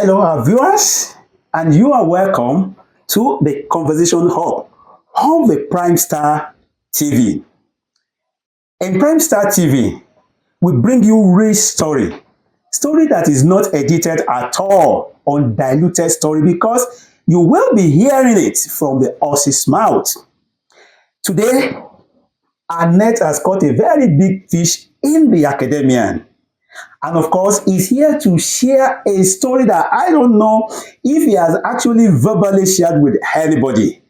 Hello, our viewers, and you are welcome to the Conversation Hub of the PrimeStar TV. In PrimeStar TV, we bring you real story that is not edited at all, undiluted story, because you will be hearing it from the horse's mouth. Today, our net has caught a very big fish in the academia. And of course, he's here to share a story that I don't know if he has actually verbally shared with anybody.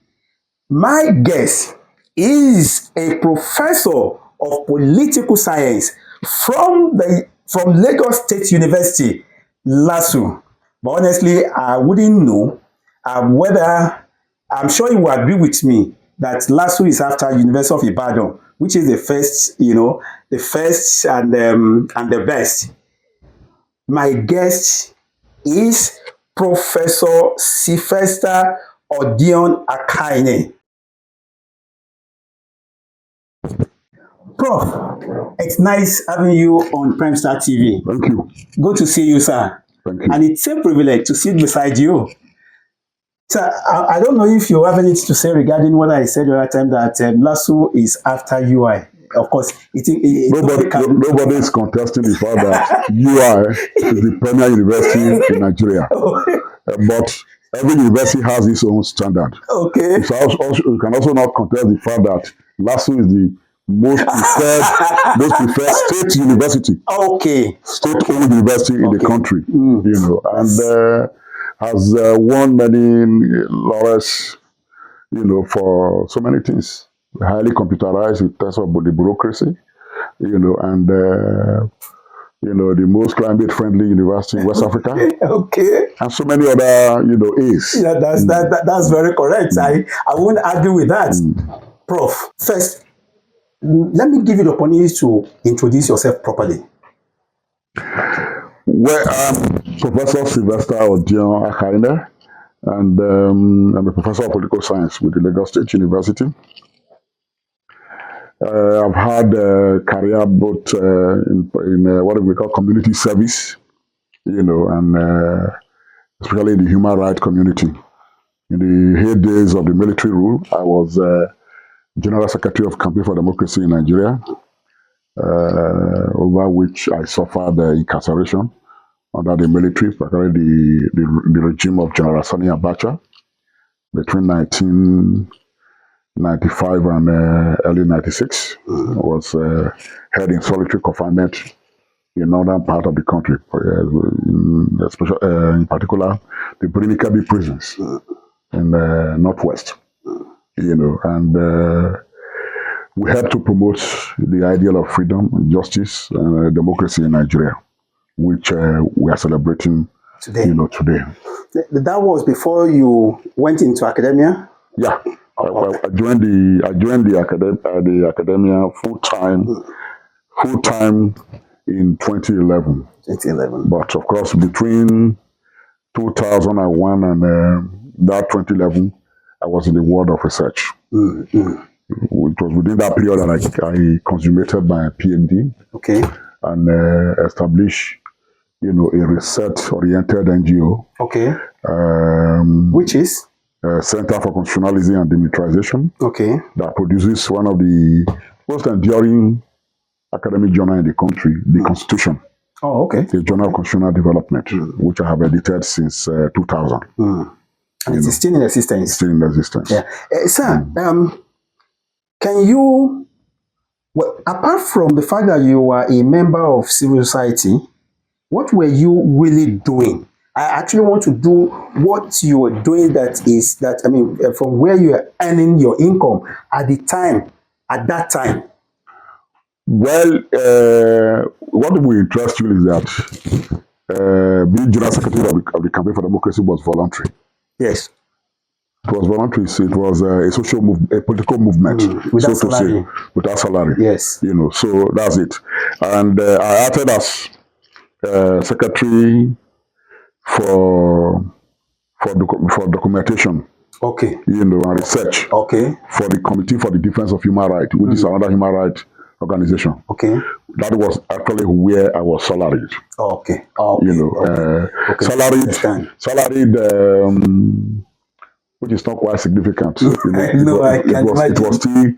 My guest is a professor of political science from Lagos State University, LASU. But honestly, I wouldn't know whether, I'm sure you will agree with me that LASU is after University of Ibadan, which is the first, the first and the best. My guest is Professor Sylvester Odion Akhaine. Prof, it's nice having you on PrimeStar TV. Thank you. Good to see you, sir. Thank you. And it's a privilege to sit beside you. Sir, I don't know if you have anything to say regarding what I said the other time that LASU is after UI. Of course, nobody is contesting the fact that UI is the premier university in Nigeria. But every university has its own standard. Okay. You can also not contest the fact that LASU is the most preferred state university. Okay. State-owned university in the country. And has won many laurels, for so many things. Highly computerized in terms of the bureaucracy, and the most climate-friendly university in West Africa. Okay. And so many other, A's. Yeah, that's very correct. I won't argue with that. Prof, first, let me give you the opportunity to introduce yourself properly. Well, I'm Professor Sylvester Odion Akhaine, and I'm a professor of political science with the Lagos State University. I've had a career both in what we call community service, and especially in the human rights community. In the heydays of the Militaryrule, I was General Secretary of Campaign for Democracy in Nigeria, over which I suffered incarceration under the military, particularly the regime of General Sani Abacha between 1995 and early 96. Was held in solitary confinement in northern part of the country, in particular the Brinikabi prisons in the northwest. And we helped to promote the ideal of freedom, justice, and democracy in Nigeria, which we are celebrating today. Today. That was before you went into academia? Yeah. I joined the academia full time in 2011. 2011. But of course, between 2001 and that 2011, I was in the world of research. It was within that period that I consummated my PhD. Okay. And established, a research-oriented NGO. Okay. Which is? Center for Constitutionalism and Demilitarization. Okay. That produces one of the most enduring academic journal in the country, the Constitution. Oh, okay. The Journal of Constitutional Development, which I have edited since 2000. And it's still in existence. Still in existence. Yeah. Sir, can you, apart from the fact that you are a member of civil society, what were you really doing? I actually want to do what you are doing from where you are earning your income at that time. Well, what will interest you is that being General Secretary of the Campaign for Democracy was voluntary. Yes. It was voluntary. It was a social movement, a political movement, without salary. Without salary. Yes. So that's it. And I acted as secretary for documentation. Okay. And research. Okay. For the Committee for the Defense of Human Rights, which is another human rights organization. Okay. That was actually where I was salaried. Okay. Salaried, which is not quite significant. No, I can imagine. It was still a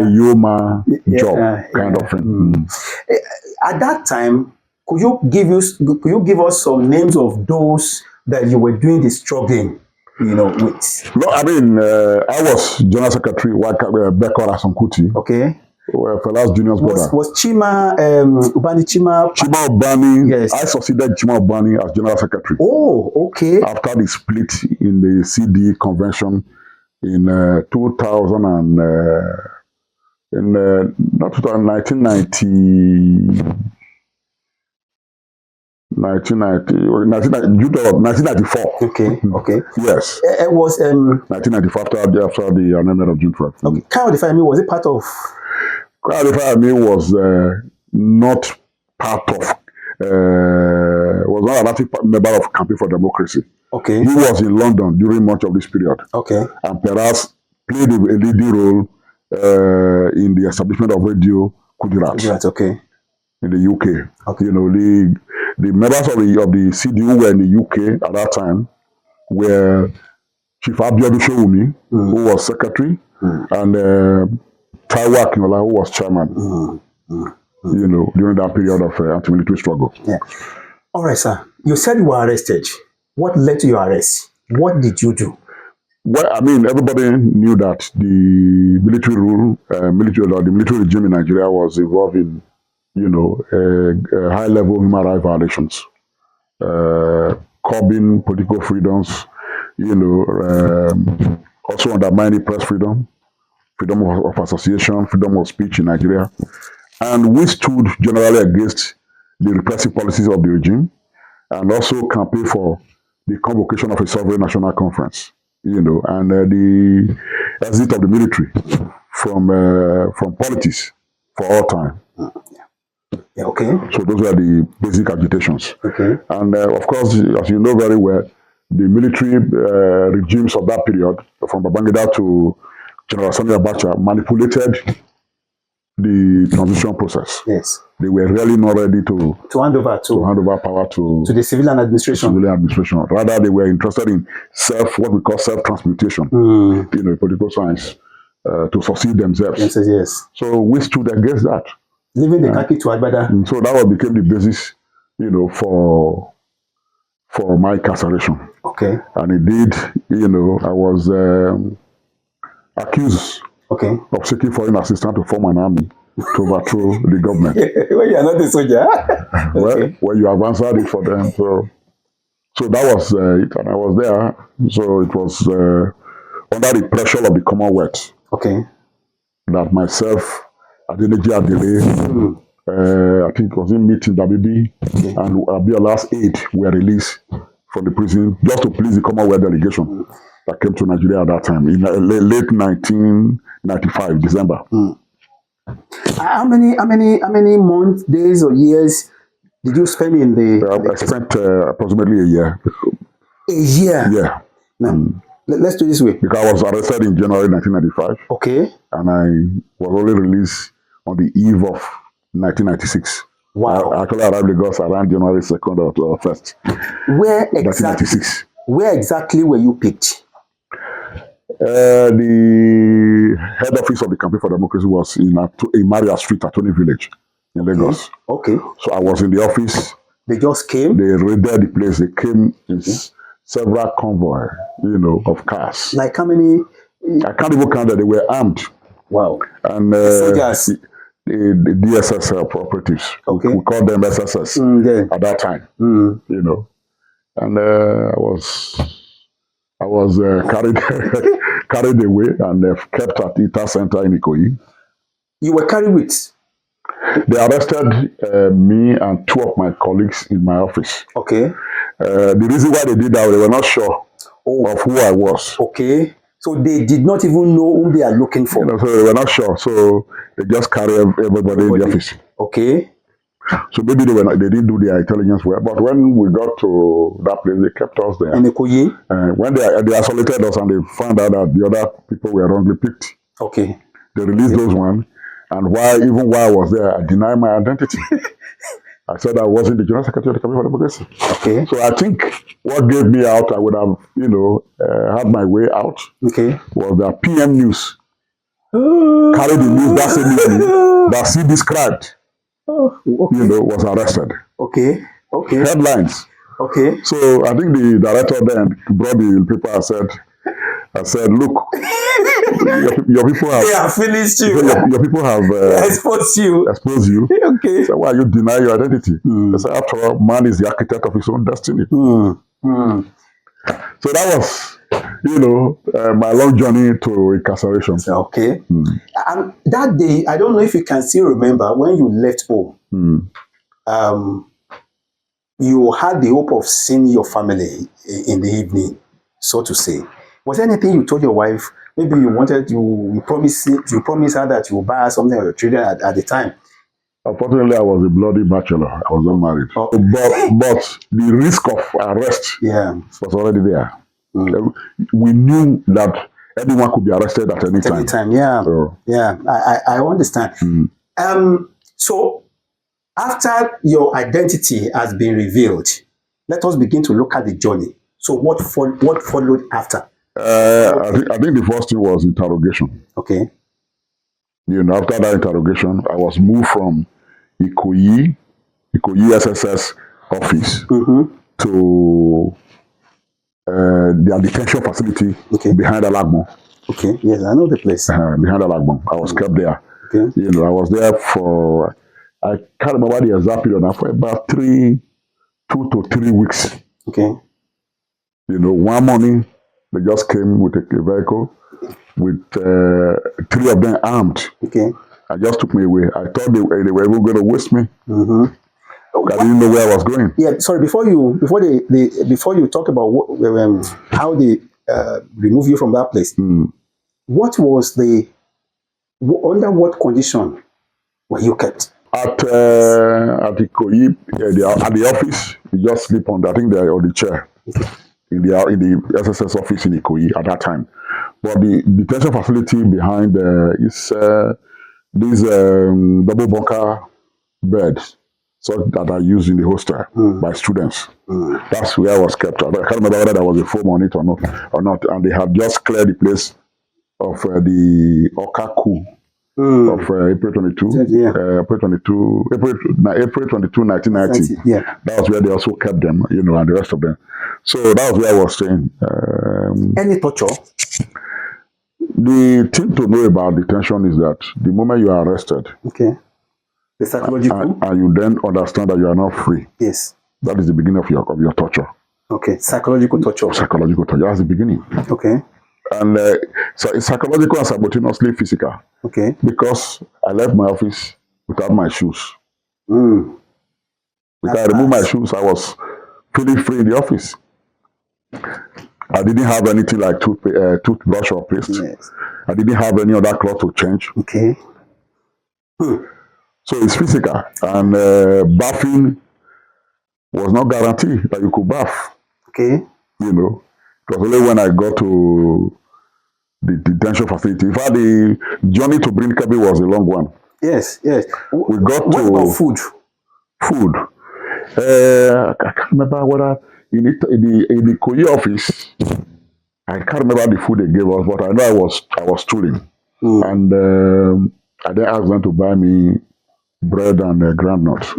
Yoma job kind of thing. At that time, could you give us some names of those that you were doing the struggling, with? No, I mean, I was General Secretary Bekora Sonkuti. Okay. Fela's junior brother. Was Chima Ubani Chima Ubani? Yes. I succeeded Chima Ubani as General Secretary. Oh, okay. After the split in the CD convention in 1990. 1994. Okay. Yes. It was 1994 after the amendment of June 12th. Okay. Kind of was it part of? Was not part of. Was not an active member of Campaign for Democracy. Okay. He was in London during much of this period. Okay. And perhaps played a leading role in the establishment of Radio Kudirat. Okay. In the UK. Okay. The members of the CD who were in the UK at that time were Chief Abiodun Showumi, who was secretary, and Taiwo Akinola, who was chairman. During that period of anti-military struggle. Yeah. All right, sir. You said you were arrested. What led to your arrest? What did you do? Well, I mean, everybody knew that the military rule, the military regime in Nigeria was involved in high-level human rights violations, curbing political freedoms, also undermining press freedom, freedom of association, freedom of speech in Nigeria, and we stood generally against the repressive policies of the regime, and also campaigned for the convocation of a sovereign national conference, and the exit of the military from politics for all time. Yeah, okay. So those were the basic agitations. Okay. And of course, as you know very well, the military regimes of that period, from Babangida to General Sani Abacha, manipulated the transition process. Yes. They were really not ready to hand over power to the civilian administration. Rather, they were interested in what we call self-transmutation, political science, to succeed themselves. Yes. So we stood against that. Leaving the khaki to Agbada. So that became the basis, for my incarceration. Okay. And indeed, I was accused of seeking foreign assistance to form an army to overthrow the government. Well, you are not a soldier. Well, you have answered it for them. So that was it, and I was there. So it was under the pressure of the Commonwealth. Okay. That myself, Adeneji Adele, I think it was in meeting WB, and Abiola's aide were released from the prison just to please the Commonwealth delegation that came to Nigeria at that time in late 1995, December. How many months, days, or years did you spend in the? I spent approximately a year. A year. Yeah. Now, let's do it this way. Because I was arrested in January 1995. Okay. And I was only released on the eve of 1996. Wow. I actually arrived in Lagos around January 2nd or 1st. Where exactly were you picked? The head office of the Campaign for Democracy was in Maria Street, Attorney Village in Lagos. Okay. So I was in the office. They just came? They raided the place. They came in several convoy, of cars. Like how many? I can't even count that. They were armed. Wow. And soldiers. The DSS operatives. Okay. We called them SSS at that time. And I was carried away and kept at ITA Center in Ikoyi. You were carried with? They arrested me and two of my colleagues in my office. Okay. The reason why they did that, they were not sure of who I was. Okay. So they did not even know who they are looking for. So they were not sure. So they just carried everybody in the office. Okay. So maybe they didn't do their intelligence well. But when we got to that place, they kept us there. In Ikoyi? When they isolated us and they found out that the other people were wrongly picked. Okay. They released those ones. And even while I was there, I denied my identity. I said I wasn't the General Secretary of the Committee for Democracy. Okay. So I think what gave me out, I would have, had my way out, Okay. was the PM News. Carried the news that same evening that she described, was arrested. Okay. Okay. Headlines. Okay. So I think the director then brought the paper and said, look, your people have... They have finished you. Your people have exposed you. Okay. So why you deny your identity? I said, after all, man is the architect of his own destiny. So that was, my long journey to incarceration. Okay. And that day, I don't know if you can still remember when you left home. You had the hope of seeing your family in the evening, so to say. Was there anything you told your wife? Maybe you promised her that you would buy her something for your children at the time. Unfortunately, I was a bloody bachelor. I was not married. Oh. But the risk of arrest was already there. We knew that anyone could be arrested at any time. I understand. So after your identity has been revealed, let us begin to look at the journey. So what followed after? I think the first thing was interrogation. Okay. After that interrogation, I was moved from Ikoyi SSS office to their detention facility behind Alagbon. Okay, yes, I know the place. Behind Alagbon. I was kept there. Okay. I was there for, I can't remember the exact period now, for about 2 to 3 weeks. Okay. One morning, they just came with a vehicle with 3 of them armed. Okay. I just took me away. I thought they were even going to waste me. I didn't know where I was going. Yeah, sorry. Before you talk about how they remove you from that place, what was under what condition were you kept? At the office, you just sleep on the chair in the SSS office in Ikoyi at that time. But the detention facility behind is these double bunker beds that are used in the hostel by students. That's where I was kept. I can't remember whether there was a foam on it or not. And they had just cleared the place of the Okaku of April 22, April 22, 1990. Yeah. That was where they also kept them, and the rest of them. So that was where I was staying. Any torture? The thing to know about detention is that the moment you are arrested, the psychological, and you then understand that you are not free. Yes. That is the beginning of your torture. Okay, psychological torture. Psychological torture. That's the beginning. Okay. And so it's psychological and simultaneously physical. Okay. Because I left my office without my shoes. Because I removed my shoes, I was feeling free in the office. I didn't have anything like toothbrush or paste. Yes. I didn't have any other cloth to change. Okay. So it's physical. And bathing was not guaranteed that you could bath. Okay. It was only when I got to the detention facility. In fact, the journey to Brinkabi was a long one. Yes. We got what about food? Food. I can't remember whether in the Koyi office, I can't remember the food they gave us, but I know I was stooling. And I then asked them to buy me bread and groundnuts.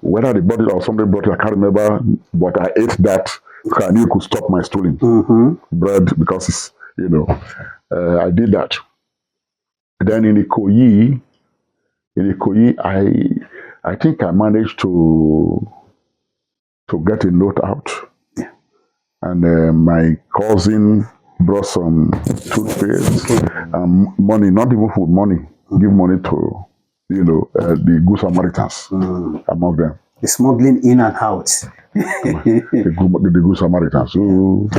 Whether they bought it or somebody brought it, I can't remember, but I ate that because I knew it could stop my stooling. Bread, because it's, I did that. Then in the Ikoyi, I think I managed to get a note out. Yeah. And my cousin brought some toothpaste and money, not even food, money. Give money to, the Good Samaritans among them. The smuggling in and out. the Good Samaritans who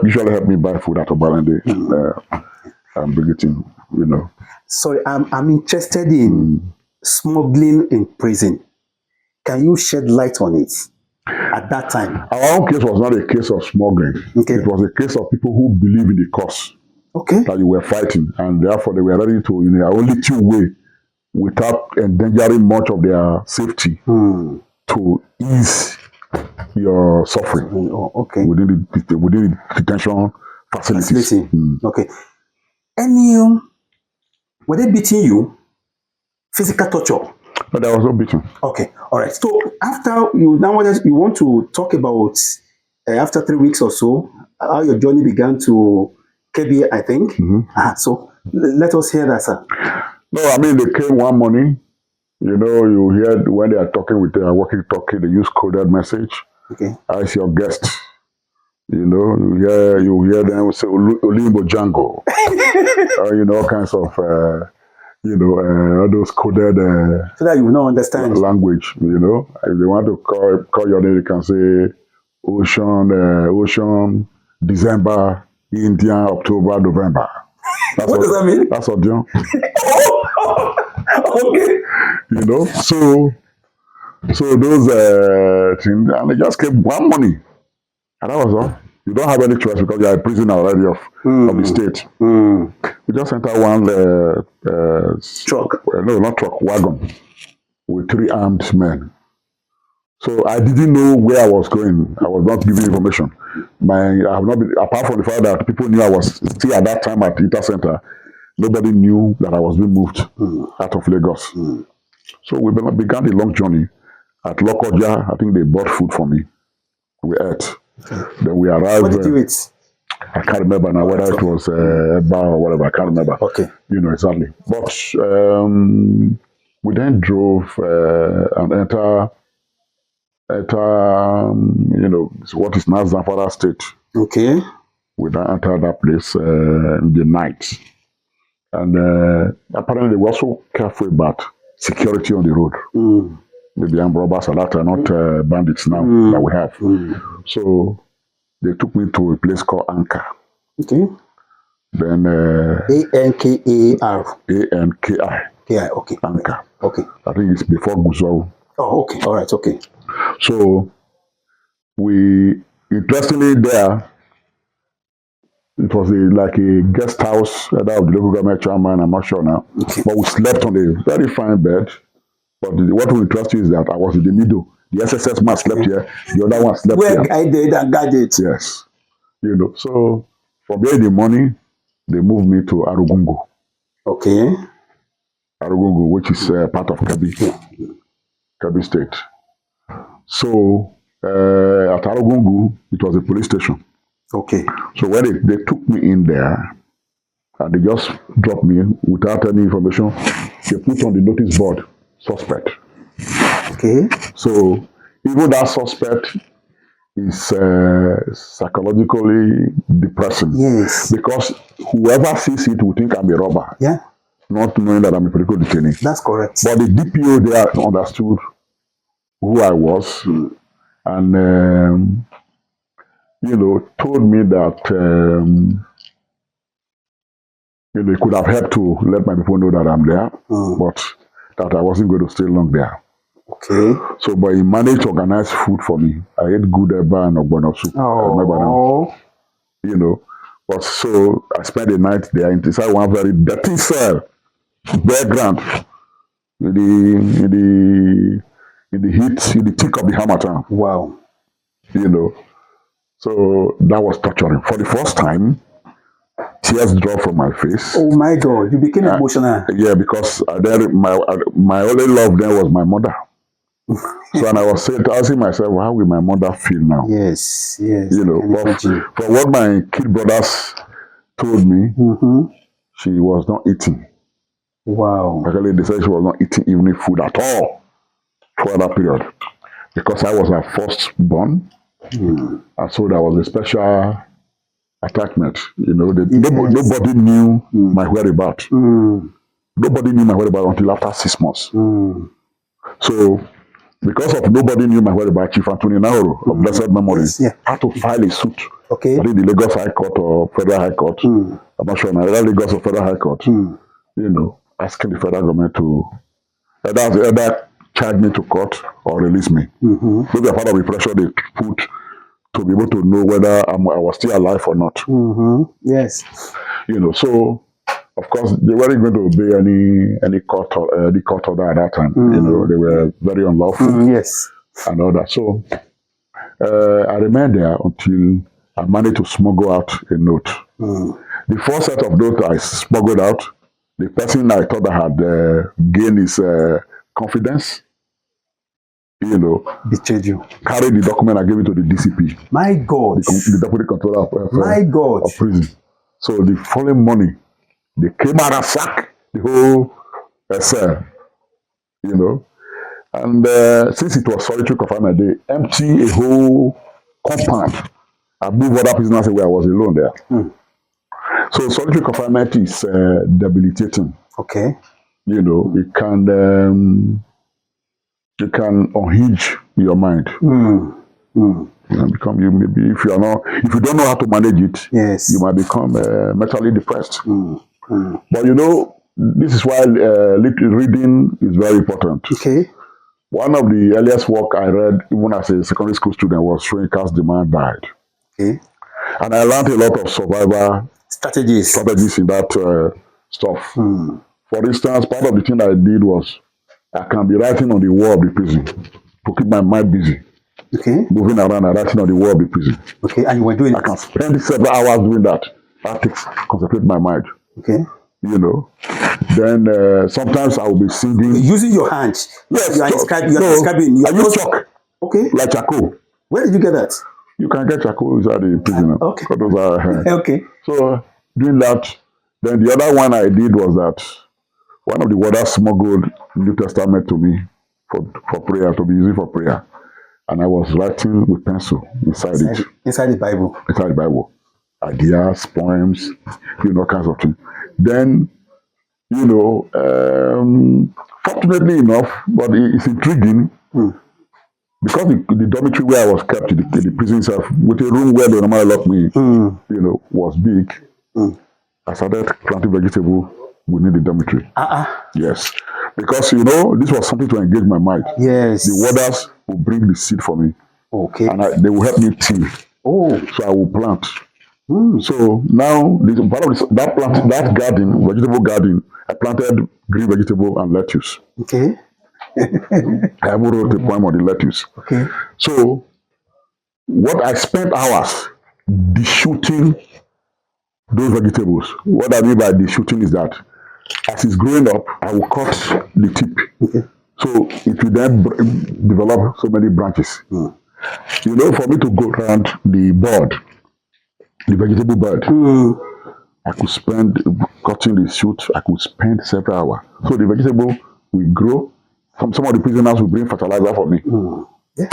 usually help me buy food at Obalende and bring it in, Sorry, I'm interested in smuggling in prison. Can you shed light on it at that time? Our own case was not a case of smuggling. Okay. It was a case of people who believe in the cause. Okay. that you were fighting, and therefore they were ready to, in their only two way, without endangering much of their safety, to ease your suffering Okay. within the detention facilities. Facility. Okay. Were they beating you? Physical torture? But there was no beating. Okay. All right. So after you want to talk about after 3 weeks or so, how your journey began to KB, I think. So let us hear that, sir. No, I mean, they came one morning. You know, you hear when they are talking with their walkie-talkie, they use coded message. Okay. As your guest. You know, you hear them say Olimbo Django. You know, all kinds of all those coded so that you will not understand language. You know, if they want to call your name, you can say Ocean, December, India, October, November. What does that mean? That's Odion. Okay. You know, so those things, and they just came one morning, and that was all. You don't have any choice because you are a prisoner already of the state. We just entered one truck. No, not truck, wagon with 3 armed men. So I didn't know where I was going. I was not given information. I have not been, apart from the fact that people knew I was still at that time at the Inter Center. Nobody knew that I was being moved out of Lagos. So we began the long journey. At Lokoja, I think they bought food for me. We ate. Then we arrived. What did you eat? I can't remember now whether it was a bar or whatever. I can't remember. Okay. You know exactly. But we then drove and entered what is now Zamfara State. Okay. We then entered that place in the night. And apparently they were also careful about security on the road. Maybe armed robbers are not bandits now that we have. So they took me to a place called Anka. Okay. Then A-N-K-A-R. A-N-K-I. K-I, okay. Anka. Okay. I think it's before Guzau. Oh, okay. All right, okay. So we, interestingly there, it was like a guest house that of the local government chairman, I'm not sure now. Okay. But we slept on a very fine bed. But what will interest you is that I was in the middle. The SSS man slept here, the other one slept here. Where I did and guarded. Yes. You know, so from there in the morning, they moved me to Arugungu. Okay. Arugungu, which is part of Kebbi State. So at Arugungu, it was a police station. Okay. So when they took me in there, and they just dropped me without any information, they put on the notice board, suspect. Okay. So even that suspect is psychologically depressing. Yes. Because whoever sees it will think I'm a robber. Yeah. Not knowing that I'm a political detainee. That's correct. But the DPO there understood who I was and, told me that, he could have helped to let my people know that I'm there, but that I wasn't going to stay long there. Okay. So, but he managed to organize food for me. I ate good eba and ogbono soup. Oh. But so I spent the night there inside one very dirty cell, bare ground, in the heat, in the thick of the Hamatan. Wow. So that was torturing. For the first time, tears dropped from my face. Oh my God, you became emotional. Yeah, because my only love then was my mother. So and I was asking myself, how will my mother feel now? Yes. From what my kid brothers told me, she was not eating. Wow. Actually, they said she was not eating evening food at all for that period. Because I was her firstborn. And so there was a special attachment. Nobody knew my whereabouts. Nobody knew my whereabouts until after 6 months. So, because of nobody knew my whereabouts, Chief Anthony Nauru of blessed memory had to file a suit. Okay. I think the Lagos High Court or Federal High Court. I'm not sure now, either Lagos or Federal High Court. Asking the federal government to either charge me to court or release me. Maybe a part of the pressure they put to be able to know whether I was still alive or not. Yes. So of course they weren't going to obey any court order at that time. They were very unlawful Yes. and all that. So I remained there until I managed to smuggle out a note. The first set of notes I smuggled out, the person I thought I had gained his confidence, Betrayed you. carried the document and gave it to the DCP. My God. The deputy controller My God. of prison. So the following morning, they came out and sacked the whole cell, And since it was solitary confinement, they emptied a whole compound. I moved other prisoners where I was alone there. So solitary confinement is debilitating. Okay. It can unhinge your mind. Become maybe if you don't know how to manage it, yes, you might become mentally depressed. But this is why reading is very important. Okay. One of the earliest work I read, even as a secondary school student, was Shrink as the Man Died. Okay. And I learned a lot of survival strategies in that stuff. For instance, part of the thing I did was I can be writing on the wall of the prison to keep my mind busy. Okay. Moving around and writing on the wall of the prison. Okay, and you were doing I can spend several hours doing that. That takes concentrate my mind. Okay. Then sometimes I will be singing. Using your hands. Yes. You are describing. I use chalk. Okay. Like charcoal. Where did you get that? You can get charcoal inside the prison. Okay. Those are, okay. So doing that. Then the other one I did was that one of the warders smuggled New Testament to me for prayer, to be used for prayer. And I was writing with pencil inside it. Inside the Bible. Inside the Bible. Ideas, poems, kinds of things. Then, fortunately enough, but it's intriguing, because the dormitory where I was kept, the prison itself, with a room where they normally lock me, was big. I started planting vegetable within the dormitory. Yes. Because, this was something to engage my mind. Yes. The warders will bring the seed for me. Okay. And they will help me till. So I will plant. So now, part of that garden, vegetable garden, I planted green vegetable and lettuce. Okay. I even wrote a poem on the lettuce. Okay. So, what I spent hours de-shooting those vegetables. What I mean by de-shooting is that as it's growing up, I will cut the tip. Okay. So it will then develop so many branches. For me to go around the bud, the vegetable bud, I could spend cutting the shoot. I could spend several hours. So the vegetable will grow. Some of the prisoners will bring fertilizer for me. Yeah.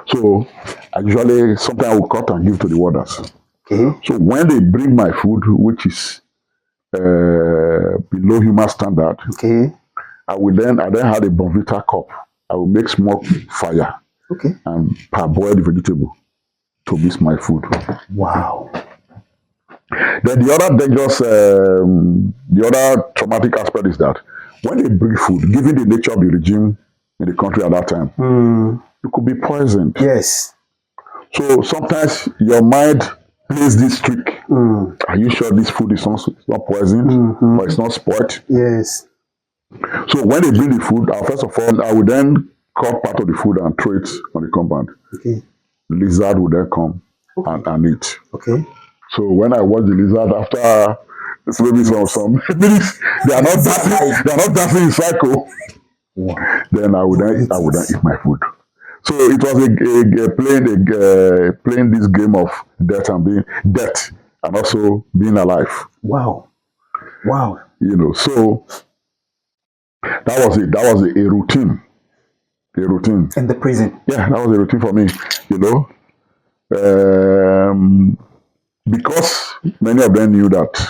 So I usually sometimes I will cut and give to the warders. Okay. So when they bring my food, which is below human standard, okay, I then had a Bonvita cup. I will make small fire, and parboil the vegetable to mix my food. Wow. Then the other dangerous, the other traumatic aspect is that when they bring food, given the nature of the regime in the country at that time, you could be poisoned. Yes. So sometimes your mind plays this trick. Are you sure this food is not poisoned or it's not spoiled? Yes. So when they bring the food, first of all, I will then cut part of the food and throw it on the compound. Okay. The lizard will then come and eat. Okay. So when I watch the lizard after maybe some minutes, they are not dancing in cycle. Wow. Then I would then eat my food. So it was playing this game of death and also being alive. Wow. Wow. So that was it. That was a routine. A routine. In the prison. Yeah, that was a routine for me. Because many of them knew that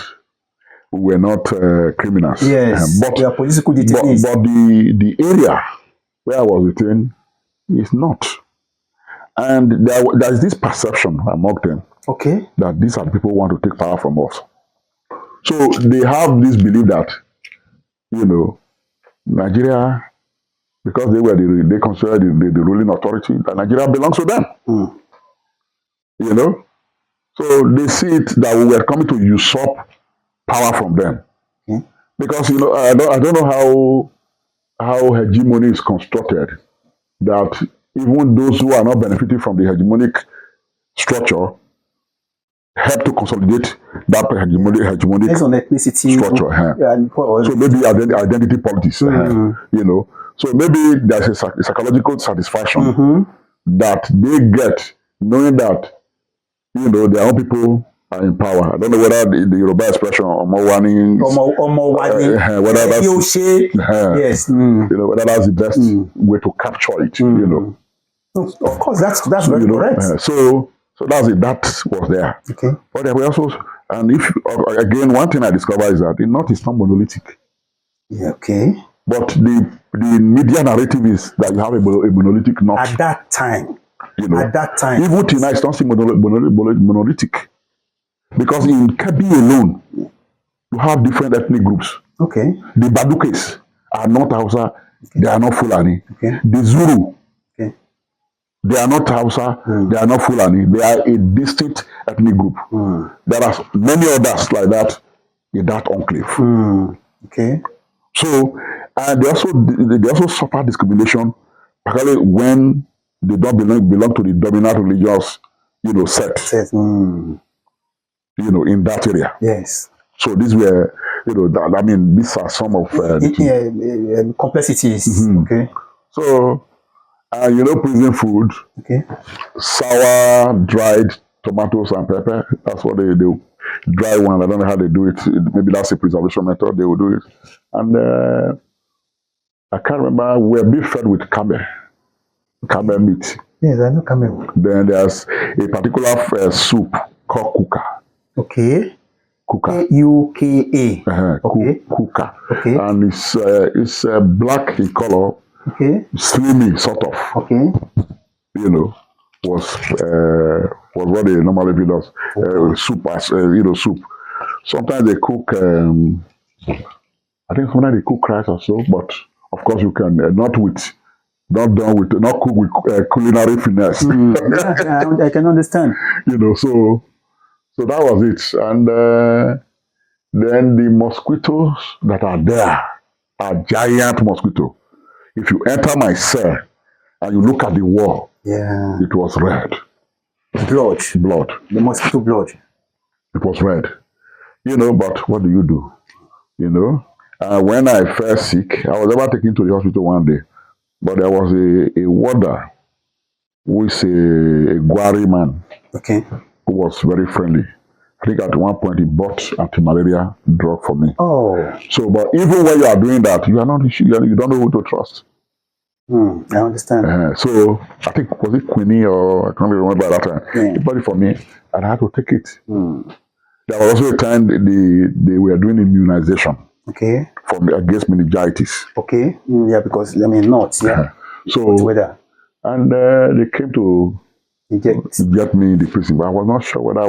we were not criminals. Yes. But we are political detainees. But the area where I was detained is not. And there's this perception among them that these are the people who want to take power from us. So they have this belief that, Nigeria, because they consider the ruling authority, that Nigeria belongs to them. So they see it that we were coming to usurp power from them. Okay. Because I don't know how hegemony is constructed, that even those who are not benefiting from the hegemonic structure help to consolidate that hegemonic based on ethnicity structure. So maybe identity politics. So maybe there's a psychological satisfaction that they get knowing that their own people are in power. I don't know whether the Yoruba expression "omowani," whether that's yes, whether that's the best way to capture it. Of course, that's very correct. So that's it. That was there. Okay. But there were also, and if again, one thing I discovered is that the North is not monolithic. Yeah, okay. But the media narrative is that you have a monolithic North. At that time. At that time. Even tonight, it's not monolithic. Because in Kebbi alone, you have different ethnic groups. Okay. The Badukes are not Hausa, they are not Fulani. Okay. The Zulu, they are not Hausa, they are not Fulani. They are a distinct ethnic group. There are many others like that in that enclave. Okay. So, and they also suffer discrimination, particularly when they don't belong to the dominant religious, sect. In that area. Yes. So these were, these are some of the complexities. Okay. So, prison food. Okay. Sour, dried tomatoes and pepper. That's what they do. Dry one. I don't know how they do it. Maybe that's a preservation method. They will do it. And I can't remember. We're being fed with camel meat. Yes, I know camel. Then there's a particular soup called kuka. Okay. Kuka. Kuka. Okay. Kuka. Okay. And it's black in color. Okay. Slimy, sort of. Okay. Was what they normally feed us. Soup as soup. Sometimes they cook. I think sometimes they cook rice or so, but of course you can not cook with culinary finesse. I can understand. So that was it. And then the mosquitoes that are there are giant mosquitoes. If you enter my cell and you look at the wall, it was red. Blood. The mosquito blood. It was red. But what do you do? When I fell sick, I was ever taken to the hospital one day. But there was a warder who is a Gwari man. Okay. Who was very friendly. I think at one point he bought anti-malaria drug for me. Oh. So, but even when you are doing that, you don't know who to trust. I understand. So I think, was it Queenie or I can't remember at that time. He bought it for me and I had to take it. There was also a time they were doing immunization. Okay. Against meningitis. Okay. Yeah, because not. Yeah. So weather. And they came to inject me in the prison, but I was not sure whether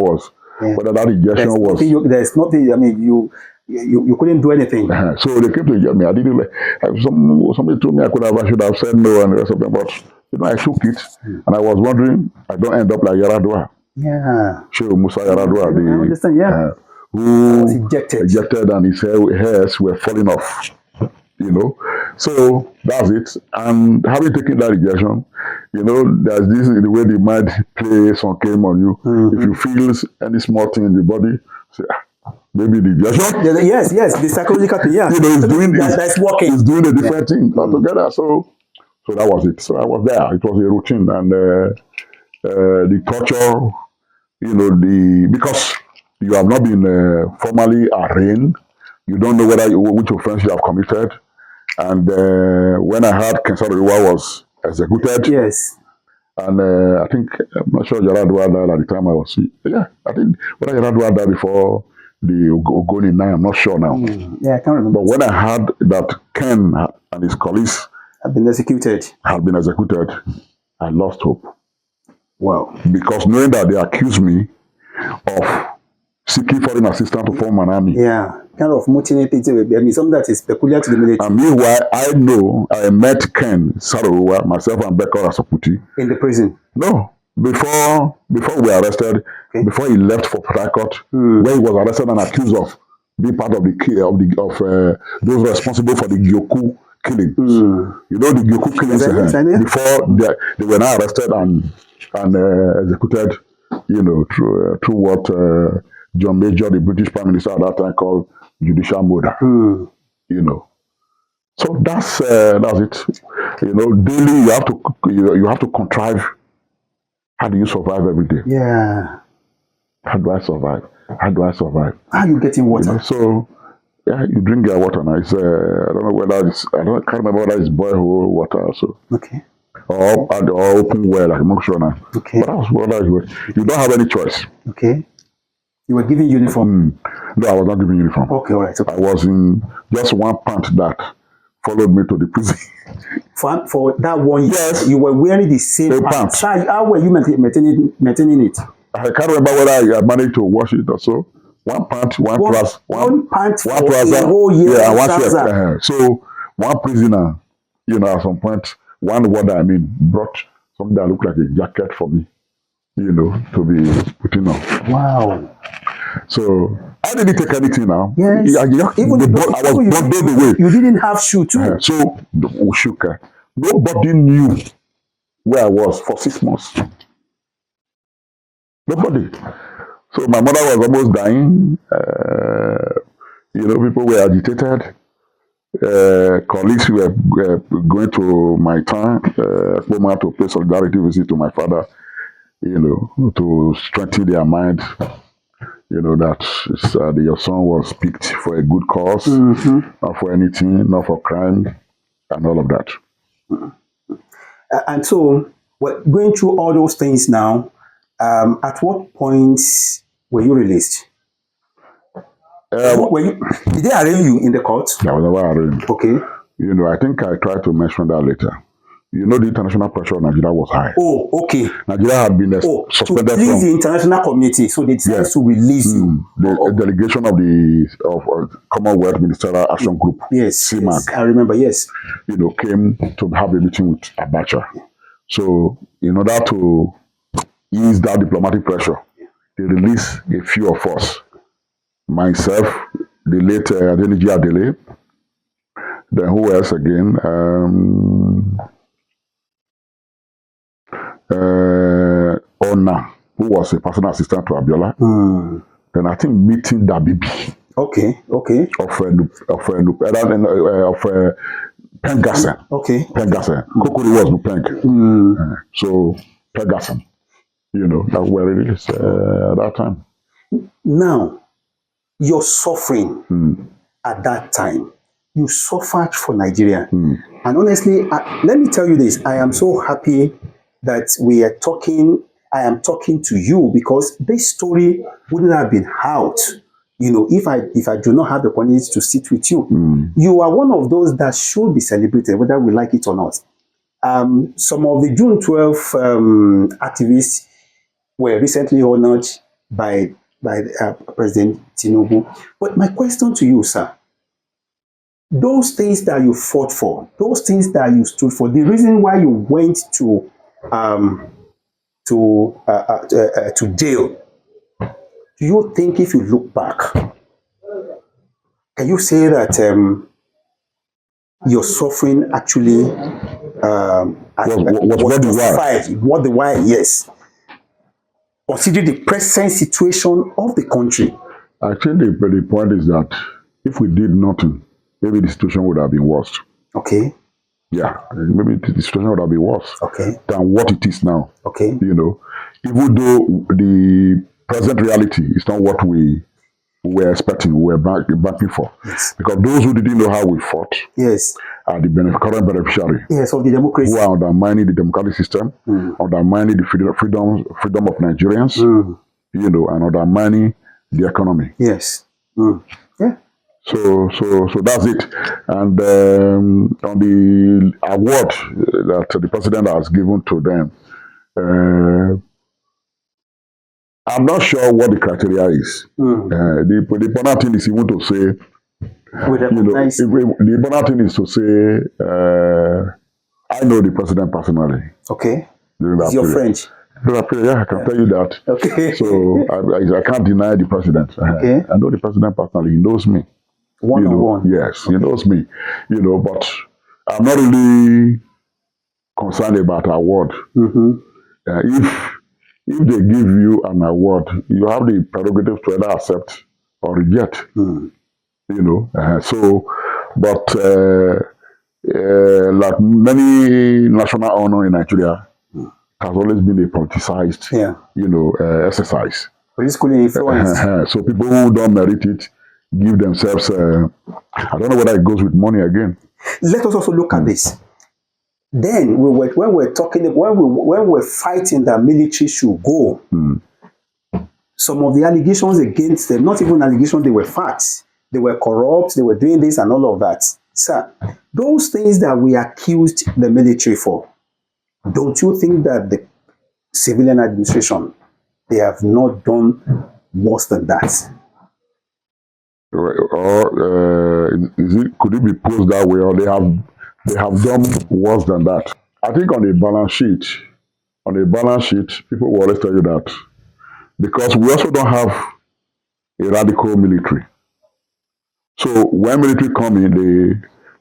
that injection was. There's nothing. You couldn't do anything. So they came to inject me. I didn't like. Somebody told me I should have said no and the rest of them, but I took it and I was wondering I don't end up like Yaradua. Yeah. Sure, Musa Yaradua. I understand. Yeah. Who was ejected and his hairs were falling off. So that's it. And having taken that injection, there's this the way the mind plays some game on you. If you feel any small thing in the body, say, maybe the injection. Yes, the psychological thing. Yeah, it's doing that's working. It's doing a different thing altogether. So that was it. So I was there. It was a routine, and the torture, because you have not been formally arraigned, you don't know which offense you have committed. And when I heard Militaryrule was executed, yes, and I think I'm not sure Yaradua died at the time I was. I think whether Yaradua died before the Ogoni 9, I'm not sure now. I can't remember. But when I heard that Ken and his colleagues had been executed, I lost hope. Wow! Because knowing that they accused me of seeking foreign assistance to form an army. Yeah, kind of motivated. Something that is peculiar to the military. And meanwhile, I met Ken Sarowa, myself and Becca Rasaputi. In the prison? No. Before we were arrested, before he left for Port Harcourt, where he was arrested and accused of be part of the those responsible for the Gyoku killings. You know the Gyoku killings before they were now arrested and executed. You know, through what John Major, the British Prime Minister at that time, called judicial murder. You know, so that's it. You know, daily you have to contrive. How do you survive every day? Yeah. How do I survive? How do I survive? How are you getting water? You know, so yeah, you drink your water now. It's I don't know whether it's can't remember whether it's boiled water also. Okay. Or open well, like I'm sure now. Okay. But you don't have any choice. Okay. You were given uniform? No, I was not given uniform. Okay, all right. Okay. I was in just one pant that followed me to the prison. For that 1 year, yes, you were wearing the same pant. How were you maintaining it? I can't remember whether I managed to wash it or so. One pant, one trouser. One pant for a whole year. Yeah, one shirt. So one prisoner, you know, at some point, one warder, brought something that looked like a jacket for me, you know, to be putting on. Wow. So I didn't take anything now. Yes. I was bundled away. You didn't have shoe too. So we shook. Nobody knew where I was for 6 months. Nobody. So my mother was almost dying. You know, people were agitated. Colleagues were going to my town, to pay solidarity visit to my father, you know, to strengthen their mind, you know, that your son was picked for a good cause, not for anything, not for crime, and all of that. And so, we're going through all those things now. At what point were you released? Did they arraign you in the court? I was never arraigned. Okay. You know, I think I tried to mention that later. You know, the international pressure on Nigeria was high. Oh, okay. Nigeria had been suspended to please the international community, so they decided to release you. The delegation of the Commonwealth Ministerial Action Group, yes, CMAG, yes, I remember, yes. You know, came to have a meeting with Abacha. So, in order to ease that diplomatic pressure, they released a few of us. Myself, the late Adeniji Adele, then who else again? Ona, who was a personal assistant to Abiola. Then I think meeting Dabibi. Okay. Of Pengasen. Okay. Pengasen. Kokori was Peng. So Pengasen, you know, that were released at that time. Now, your suffering at that time, you suffered for Nigeria. And honestly, let me tell you this, I am so happy that I am talking to you, because this story wouldn't have been out, you know, if I do not have the opportunity to sit with you. You are one of those that should be celebrated, whether we like it or not. Some of the June 12 activists were recently honored by President Tinubu. But my question to you, sir, those things that you fought for, those things that you stood for, the reason why you went to jail, do you think, if you look back, can you say that your suffering actually was justified? What the why? Yes. Consider the present situation of the country. I think the point is that if we did nothing, maybe the situation would have been worse. Okay. Yeah, maybe the situation would have been worse than what it is now. Okay. You know, even though the present reality is not what we were expecting, we were banking for. Yes. Because those who didn't know how we fought are the current beneficiary. Yes, of the democracy. Who are undermining the democratic system, undermining the freedom of Nigerians, you know, and undermining the economy. Yes. Yeah. So that's it. And on the award that the president has given to them, I'm not sure what the criteria is. The important thing is even to say, the important thing is to say, I know the president personally. Okay. He's your friend. Yeah, I can tell you that. Okay. So I can't deny the president. Okay. I know the president personally. He knows me. One on one. Yes, he knows me. But I'm not really concerned about award. If they give you an award, you have the prerogative to either accept or reject. But like many national honor in Nigeria, has always been a politicized, exercise. Politically influenced. So people who don't merit it give themselves. I don't know whether it goes with money again. Let us also look at this. Then when we're fighting that military should go, some of the allegations against them, not even allegations, they were facts. They were corrupt, they were doing this and all of that. Sir, those things that we accused the military for, don't you think that the civilian administration, they have not done worse than that? Or could it be posed that way, or they have done worse than that? I think on a balance sheet, people will always tell you that, because we also don't have a radical military. So when military come in,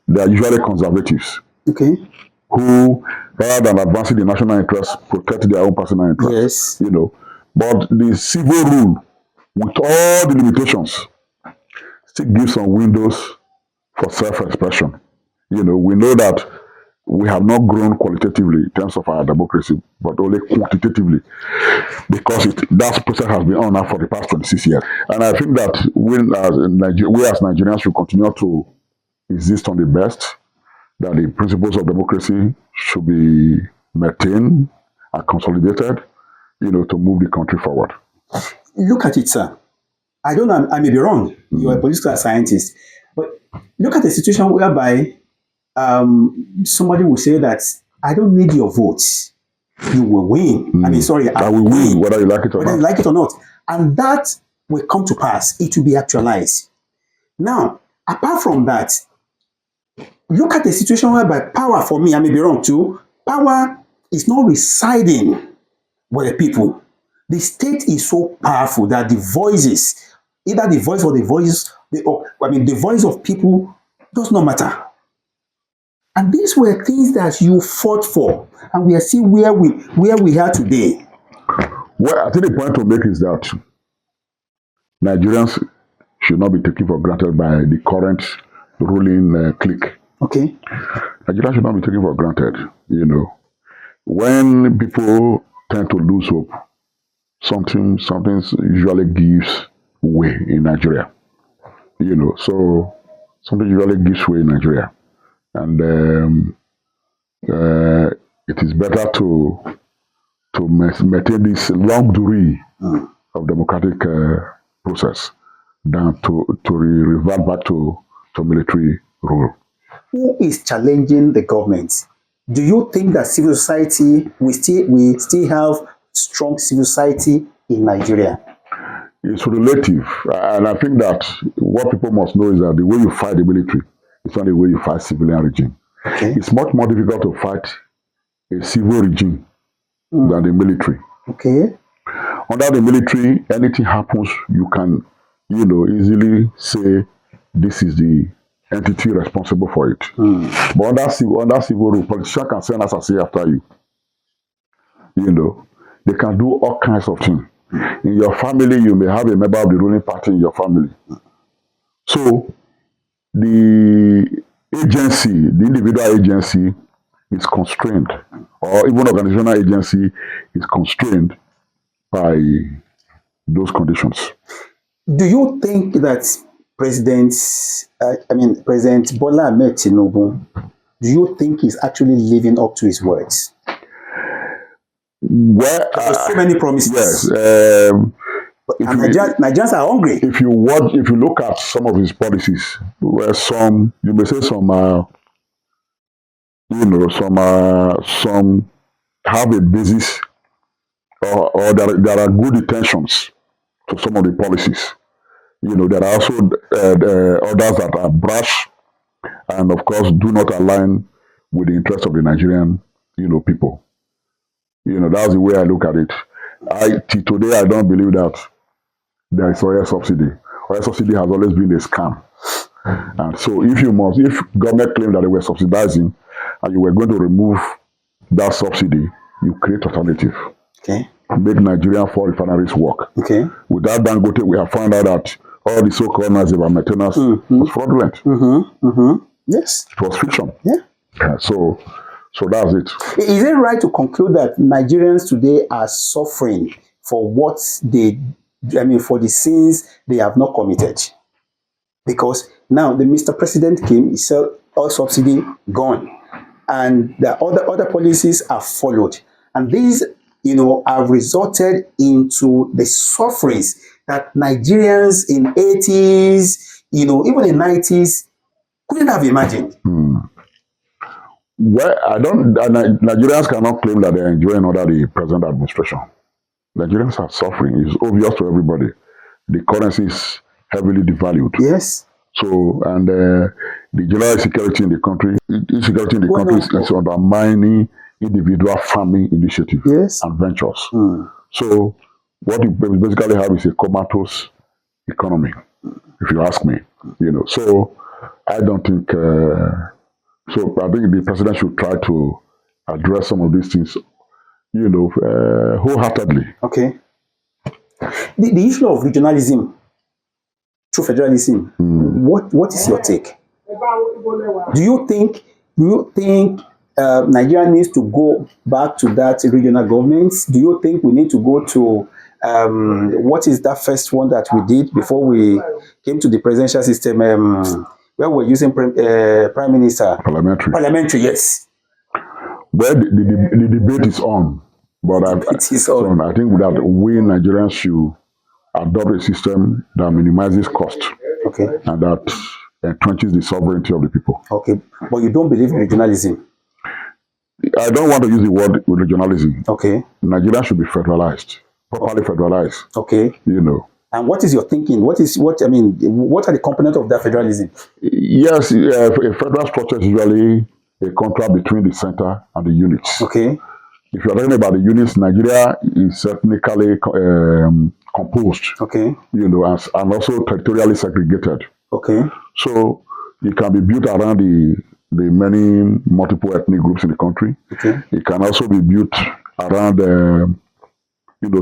they are usually conservatives. Okay. Who, rather than advancing the national interest, protect their own personal interest. Yes. But the civil rule, with all the limitations, still gives some windows for self-expression. We know that we have not grown qualitatively in terms of our democracy, but only quantitatively, because that process has been on now for the past 26 years. And I think that we as Nigerians should continue to insist on the best, that the principles of democracy should be maintained and consolidated, to move the country forward. Look at it, sir. I don't know, I may be wrong. You're a political scientist. But look at the situation whereby somebody will say that I don't need your votes. You will win. I will win, whether you like it or not. And that will come to pass. It will be actualized. Now, apart from that, look at the situation whereby power, for me, I may be wrong too, power is not residing with the people. The state is so powerful that the voices, either the voice or the voice of people does not matter. And these were things that you fought for, and we are still where we are today. Well, I think the point to make is that Nigerians should not be taken for granted by the current ruling clique. Okay. Nigerians should not be taken for granted. When people tend to lose hope, something usually gives way in Nigeria. So something usually gives way in Nigeria. And it is better to maintain this long durée of democratic process than to revert back to military rule. Who is challenging the government? Do you think that civil society, we still have strong civil society in Nigeria? It's relative. And I think that what people must know is that the way you fight the military is not the way you fight civilian regime. Okay. It's much more difficult to fight a civil regime than the military. Okay. Under the military, anything happens, you can, easily say this is the entity responsible for it. But under civil rule, politicians can send assassin after you. They can do all kinds of things. In your family, you may have a member of the ruling party in your family. So the individual agency is constrained, or even organizational agency is constrained by those conditions. Do you think that President Bola Ahmed Tinubu, do you think he's actually living up to his words? Well, there's so many promises. Yes. Nigerians are hungry. If you look at some of his policies, where some have a basis, or there are good intentions to some of the policies. There are also others that are brash, and of course do not align with the interests of the Nigerian, people. That's the way I look at it. Till today, I don't believe that there is oil subsidy. Oil subsidy has always been a scam. And so if government claimed that they were subsidizing and you were going to remove that subsidy, you create alternative. Okay. Make Nigerian four refineries work. Okay. With that Dangote, we have found out that all the so-called Naziva maintenance was fraudulent. Yes. It was fiction. Yeah. So that's it. Is it right to conclude that Nigerians today are suffering for what for the sins they have not committed? Because now the Mr. President came, he said oil subsidy gone, and the other policies are followed, and these have resulted into the sufferings that Nigerians in 80s, even in 90s couldn't have imagined. Well, Nigerians cannot claim that they're enjoying under the present administration. Nigerians are suffering. It's obvious to everybody. The currency is heavily devalued. Yes. So, and the general insecurity in the country, is undermining individual farming initiatives and ventures. So, what you basically have is a comatose economy, if you ask me. So I don't think. So I think the president should try to address some of these things, wholeheartedly. Okay. The issue of regionalism, true federalism. What is your take? Do you think Nigeria needs to go back to that regional governments? Do you think we need to go to what is that first one that we did before we came to the presidential system? Where we're using prime minister. Parliamentary, yes. Well, the debate is on, but I think that we Nigerians should adopt a system that minimizes cost, and that entrenches the sovereignty of the people. Okay, but you don't believe in regionalism? I don't want to use the word regionalism. Okay. Nigeria should be federalized, properly federalized. Okay. And what is your thinking? What are the components of that federalism? Yes, a federal structure is usually a contract between the center and the units. Okay. If you're talking about the units, Nigeria is ethnically composed. Okay. And also territorially segregated. Okay. So it can be built around the many multiple ethnic groups in the country. Okay. It can also be built around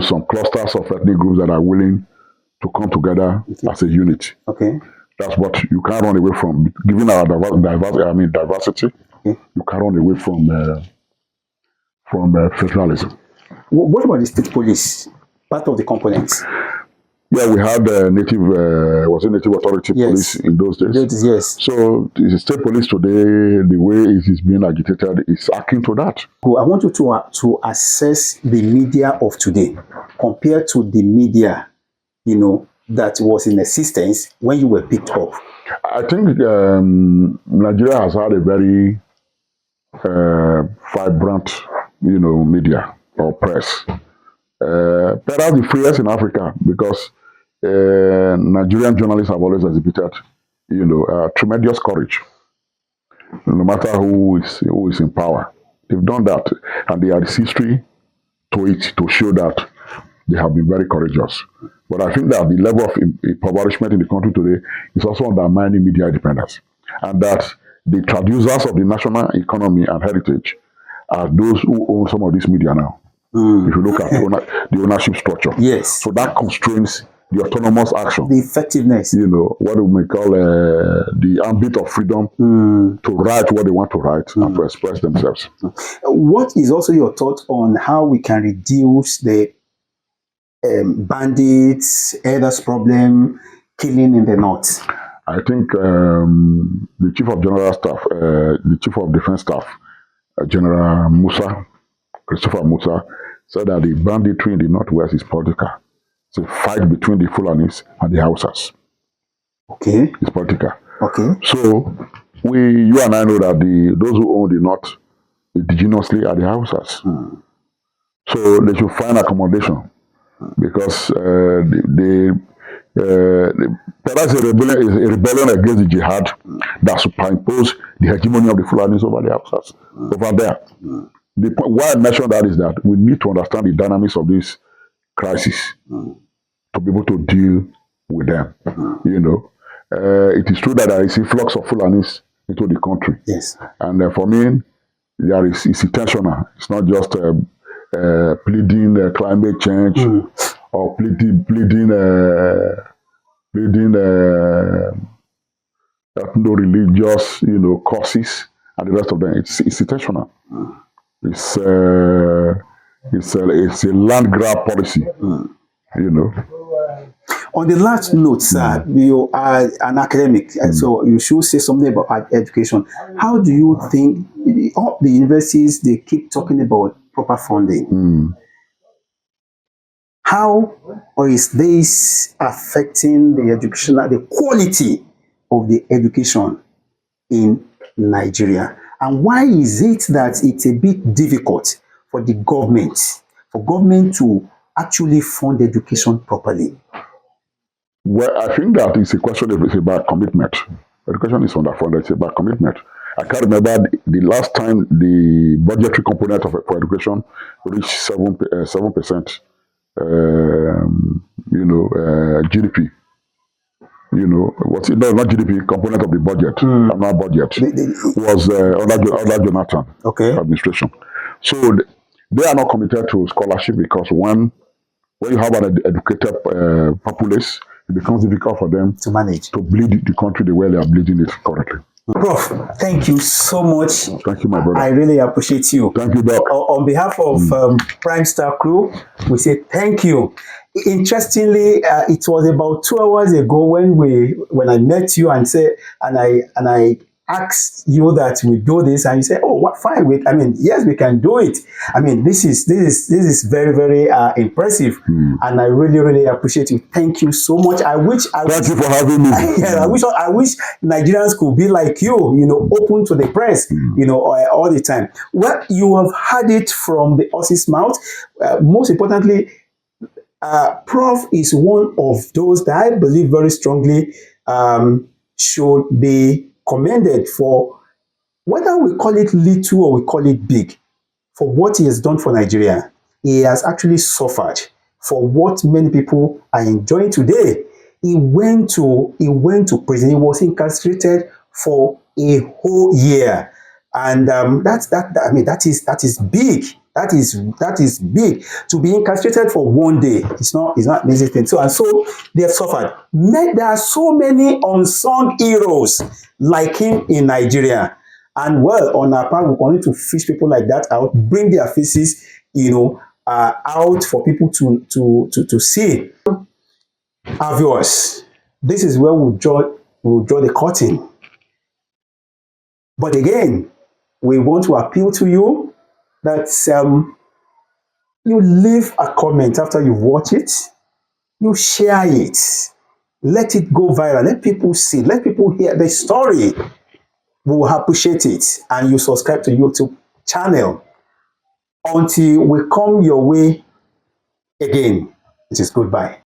some clusters of ethnic groups that are willing to come together as a unit. Okay. That's what you can't run away from. Given our diversity, you can't run away from federalism. What about the state police? Part of the components. Yeah, we had native authority police in those days. Yes. So the state police today, the way it is being agitated, is akin to that. I want you to assess the media of today compared to the media that was in existence when you were picked up. I think Nigeria has had a very vibrant, media or press. Perhaps the freest in Africa, because Nigerian journalists have always exhibited, tremendous courage. No matter who is in power, they've done that, and they have this history to show that they have been very courageous. But I think that the level of impoverishment in the country today is also undermining media independence, and that the traducers of the national economy and heritage are those who own some of this media now. If you look at the ownership structure. Yes. So that constrains the autonomous action. The effectiveness. What we may call the ambit of freedom to write what they want to write and to express themselves. What is also your thought on how we can reduce the bandits, elders problem, killing in the north? I think the Chief of General Staff, the Chief of Defense Staff, General Christopher Musa, said that the banditry in the northwest is political. It's a fight between the Fulanis and the Hausas. Okay. It's political. Okay. So you and I know that those who own the north indigenously are the Hausas. So they should find accommodation because perhaps a rebellion against the jihad that superimpose the hegemony of the Fulanis over the Hausas over there. why I mention that is that we need to understand the dynamics of this crisis to be able to deal with them. You know, it is true that there is influx of Fulanis into the country. Yes. And for me, it's intentional. It's not just pleading climate change or pleading ethno-religious, causes and the rest of them. It's intentional. It's a land grab policy. On the last note, sir, you are an academic, so you should say something about education. How do you think all the universities, they keep talking about proper funding? How or is this affecting the educational, the quality of the education in Nigeria? And why is it that it's a bit difficult for the government, to actually fund education properly? Well, I think that it's a question about commitment. Education is underfunded. It's about commitment. I can't remember the last time the budgetary component for education reached 7%. GDP. What's it? No, not GDP. Component of the budget, annual budget, was under Jonathan administration. So they are not committed to scholarship because when you have an educated populace, it becomes difficult for them to manage, to bleed the country the way they are bleeding it currently. Prof, thank you so much. Thank you, my brother. I really appreciate you. Thank you, Doc. On behalf of Prime Star crew, we say thank you. Interestingly, it was about 2 hours ago when I met you and I asked you that we do this, and you said, "Oh, what fine? Yes, we can do it." This is very, very impressive, and I really, really appreciate you. Thank you so much. Thank you for having me. I wish Nigerians could be like you, open to the press, all the time. Well, you have heard it from the horse's mouth. Most importantly, Prof is one of those that I believe very strongly should be commended for, whether we call it little or we call it big, for what he has done for Nigeria. He has actually suffered for what many people are enjoying today. He went to prison. He was incarcerated for a whole year, and that is big. That is big. To be incarcerated for 1 day, it's not an easy thing. So they have suffered. There are so many unsung heroes like him in Nigeria. And well, on our part, we're going to fish people like that out, bring their faces, out for people to see. Our viewers, this is where we'll draw the curtain. But again, we want to appeal to you that you leave a comment after you've watched it, you share it, let it go viral, let people see, let people hear the story. We will appreciate it, and you subscribe to YouTube channel. Until we come your way again, it is goodbye.